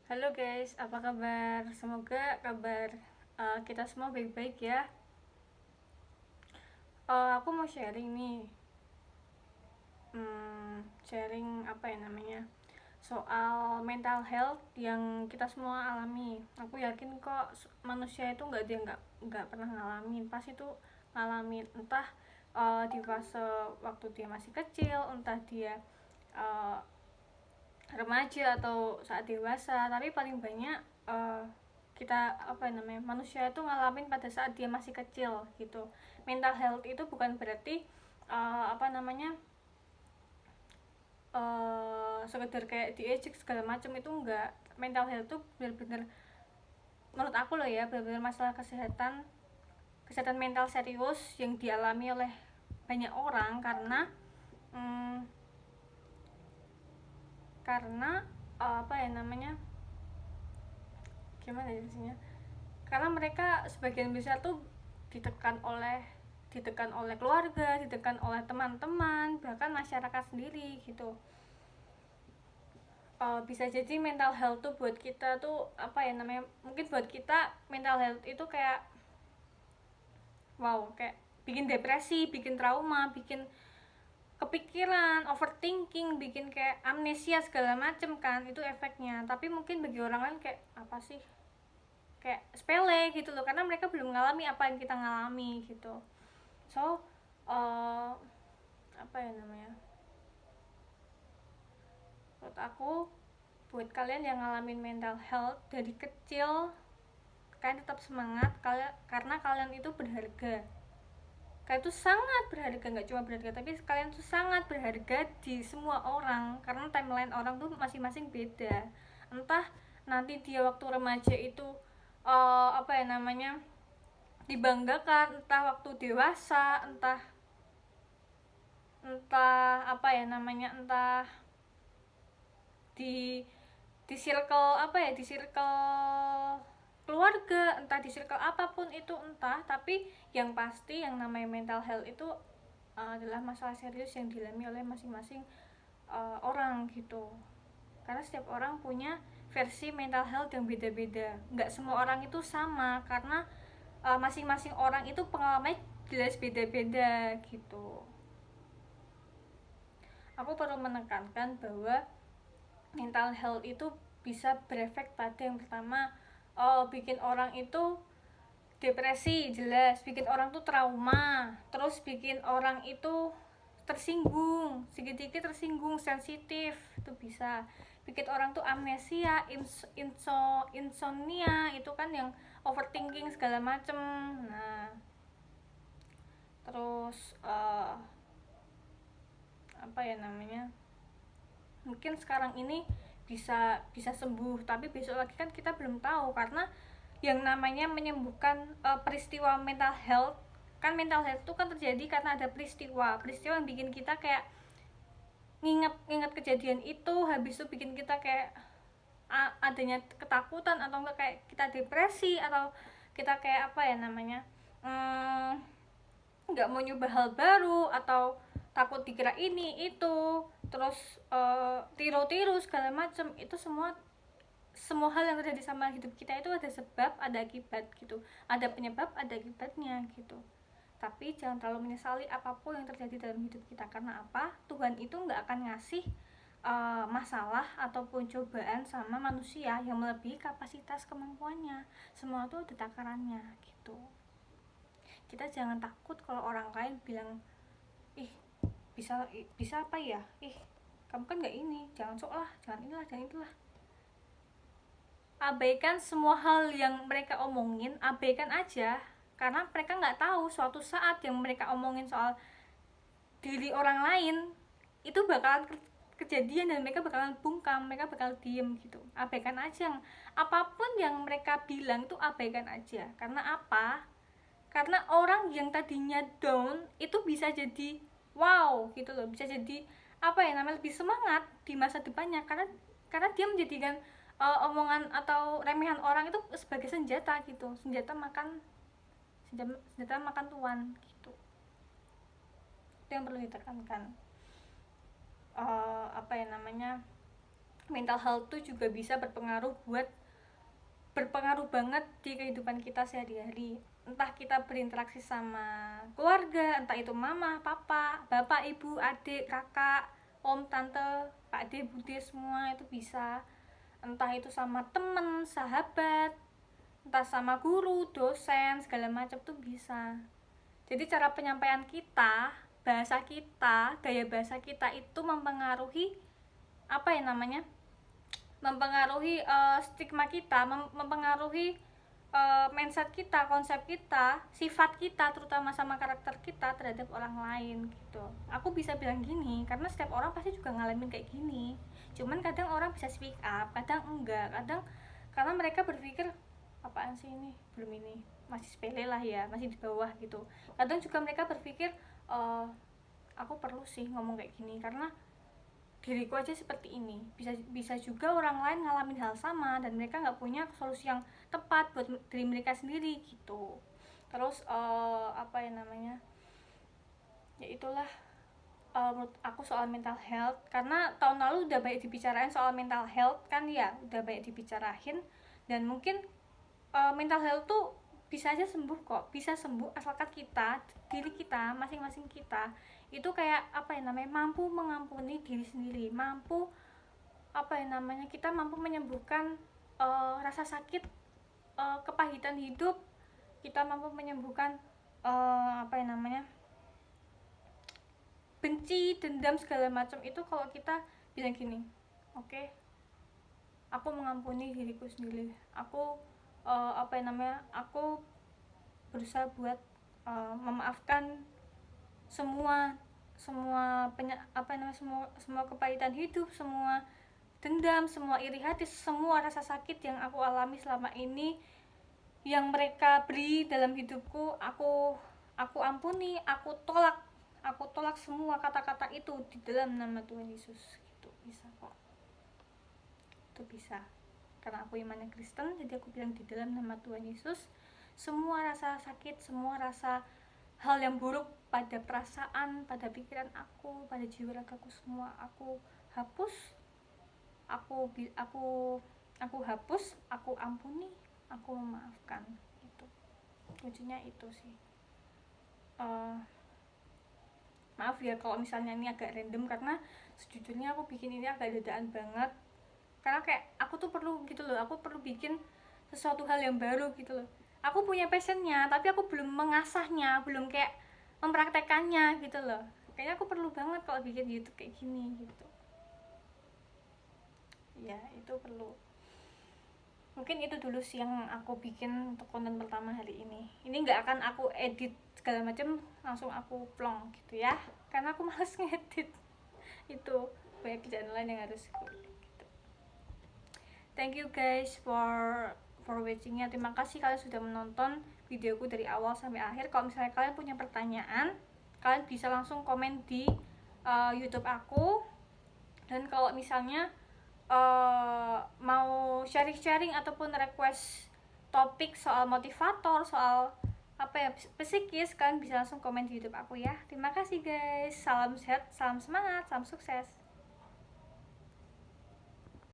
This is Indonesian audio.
Halo guys, apa kabar? Semoga kabar kita semua baik-baik ya. Aku mau sharing nih, sharing apa ya namanya, soal mental health yang kita semua alami. Aku yakin kok manusia itu nggak pernah ngalamin, pasti itu ngalamin entah di fase waktu dia masih kecil, entah dia uh, remaja atau saat dewasa, tapi paling banyak kita apa namanya manusia itu ngalamin pada saat dia masih kecil gitu. Mental health itu bukan berarti apa namanya sekedar kayak diejek segala macam, itu enggak. Mental health itu benar-benar, menurut aku loh ya, benar-benar masalah kesehatan kesehatan mental serius yang dialami oleh banyak orang hmm, karena apa ya namanya, gimana jelasinnya, karena mereka sebagian besar tuh ditekan oleh keluarga, ditekan oleh teman-teman, bahkan masyarakat sendiri gitu. Bisa jadi mental health tuh buat kita tuh apa ya namanya, mungkin buat kita mental health itu kayak wow, kayak bikin depresi, bikin trauma, bikin kepikiran, overthinking, bikin kayak amnesia segala macem kan, itu efeknya. Tapi mungkin bagi orang lain kayak apa sih, kayak sepele gitu loh, karena mereka belum mengalami apa yang kita ngalami gitu. So uh, apa ya namanya, menurut aku buat kalian yang ngalamin mental health dari kecil, kalian tetap semangat kalian, karena kalian itu berharga. Kalian itu sangat berharga, nggak cuma berharga tapi kalian tuh sangat berharga di semua orang, karena timeline orang tuh masing-masing beda. Entah nanti dia waktu remaja itu apa ya namanya dibanggakan, entah waktu dewasa, entah entah apa ya namanya, entah di circle apa ya, di circle keluarga, entah di circle apapun itu, entah. Tapi yang pasti yang namanya mental health itu adalah masalah serius yang dialami oleh masing-masing orang gitu. Karena setiap orang punya versi mental health yang beda-beda, nggak semua orang itu sama, karena masing-masing orang itu pengalamannya jelas beda-beda gitu. Aku perlu menekankan bahwa mental health itu bisa berefek pada yang pertama, bikin orang itu depresi, jelas bikin orang tuh trauma, terus bikin orang itu tersinggung, sedikit tersinggung, sensitif, itu bisa bikin orang tuh amnesia, insomnia, itu kan yang overthinking segala macem. Nah, terus apa ya namanya, mungkin sekarang ini bisa sembuh, tapi besok lagi kan kita belum tahu, karena yang namanya menyembuhkan peristiwa mental health, kan mental health itu kan terjadi karena ada peristiwa peristiwa yang bikin kita kayak nginget kejadian itu, habis itu bikin kita kayak adanya ketakutan, atau enggak kayak kita depresi, atau kita kayak apa ya namanya, nggak mau nyoba hal baru, atau takut dikira ini itu, terus tiru-tiru segala macem. Itu semua hal yang terjadi sama hidup kita itu ada sebab ada akibat gitu, ada penyebab ada akibatnya gitu. Tapi jangan terlalu menyesali apapun yang terjadi dalam hidup kita, karena apa, Tuhan itu nggak akan ngasih masalah ataupun cobaan sama manusia yang melebihi kapasitas kemampuannya. Semua itu ada takarannya gitu. Kita jangan takut kalau orang lain bilang, ih bisa bisa apa ya, ih kamu kan nggak ini, jangan sok lah, jangan inilah, jangan itulah. Abaikan semua hal yang mereka omongin, abaikan aja, karena mereka nggak tahu suatu saat yang mereka omongin soal diri orang lain itu bakalan kejadian, dan mereka bakalan bungkam, mereka bakal diem gitu. Abaikan aja, apapun yang mereka bilang itu abaikan aja. Karena apa, karena orang yang tadinya down itu bisa jadi wow gitu loh, bisa jadi apa ya namanya, lebih semangat di masa depannya, karena dia menjadikan omongan atau remehan orang itu sebagai senjata gitu, senjata makan tuan gitu. Itu yang perlu ditekankan. Apa ya namanya, mental health tuh juga bisa berpengaruh banget di kehidupan kita sehari-hari. Entah kita berinteraksi sama keluarga, entah itu mama, papa, bapak, ibu, adik, kakak, om, tante, pak de, bude, semua itu bisa. Entah itu sama temen, sahabat, entah sama guru, dosen, segala macam tuh bisa. Jadi cara penyampaian kita, bahasa kita, gaya bahasa kita itu mempengaruhi apa ya namanya, mempengaruhi stigma kita, mempengaruhi mindset kita, konsep kita, sifat kita, terutama sama karakter kita terhadap orang lain gitu. Aku bisa bilang gini karena setiap orang pasti juga ngalamin kayak gini. Cuman kadang orang bisa speak up, kadang enggak, kadang karena mereka berpikir apaan sih ini, belum ini, masih sepele lah ya, masih di bawah gitu. Kadang juga mereka berpikir aku perlu sih ngomong kayak gini karena diriku aja seperti ini, bisa juga orang lain ngalamin hal sama dan mereka nggak punya solusi yang tepat buat diri mereka sendiri gitu. Terus apa ya namanya, ya itulah menurut aku soal mental health, karena tahun lalu udah banyak dibicarain soal mental health kan ya, udah banyak dibicarain. Dan mungkin mental health tuh bisa aja sembuh kok, bisa sembuh asalkan kita, diri kita masing-masing kita itu kayak apa ya namanya, mampu mengampuni diri sendiri, mampu apa ya namanya, kita mampu menyembuhkan rasa sakit, kepahitan hidup, kita mampu menyembuhkan apa ya namanya, benci, dendam, segala macam itu kalau kita bilang gini, oke, aku mengampuni diriku sendiri, aku apa ya namanya, aku berusaha buat memaafkan semua apa namanya, semua kepahitan hidup, semua dendam, semua iri hati, semua rasa sakit yang aku alami selama ini, yang mereka beri dalam hidupku, aku ampuni, aku tolak semua kata-kata itu di dalam nama Tuhan Yesus gitu. Bisa kok, itu bisa, karena aku imannya Kristen, jadi aku bilang di dalam nama Tuhan Yesus semua rasa sakit, semua rasa hal yang buruk pada perasaan, pada pikiran aku, pada jiwa ragaku, semua aku hapus, aku hapus, aku ampuni, aku memaafkan. Itu kuncinya itu sih. Maaf ya kalau misalnya ini agak random, karena sejujurnya aku bikin ini agak dadaan banget, karena kayak aku tuh perlu gitu loh, aku perlu bikin sesuatu hal yang baru gitu loh. Aku punya passionnya tapi aku belum mengasahnya, belum kayak mempraktekannya gitu loh. Kayaknya aku perlu banget kalau bikin YouTube kayak gini gitu ya, itu perlu. Mungkin itu dulu sih yang aku bikin untuk konten pertama hari ini nggak akan aku edit segala macam, langsung aku plong gitu ya, karena aku males ngedit, itu banyak kerjaan lain yang harus gitu. Thank you guys for watchingnya. Terima kasih kalian sudah menonton videoku dari awal sampai akhir. Kalau misalnya kalian punya pertanyaan, kalian bisa langsung komen di YouTube aku. Dan kalau misalnya mau sharing ataupun request topik soal motivator, soal apa ya, psikis, kalian bisa langsung komen di YouTube aku ya. Terima kasih guys. Salam sehat, salam semangat, salam sukses.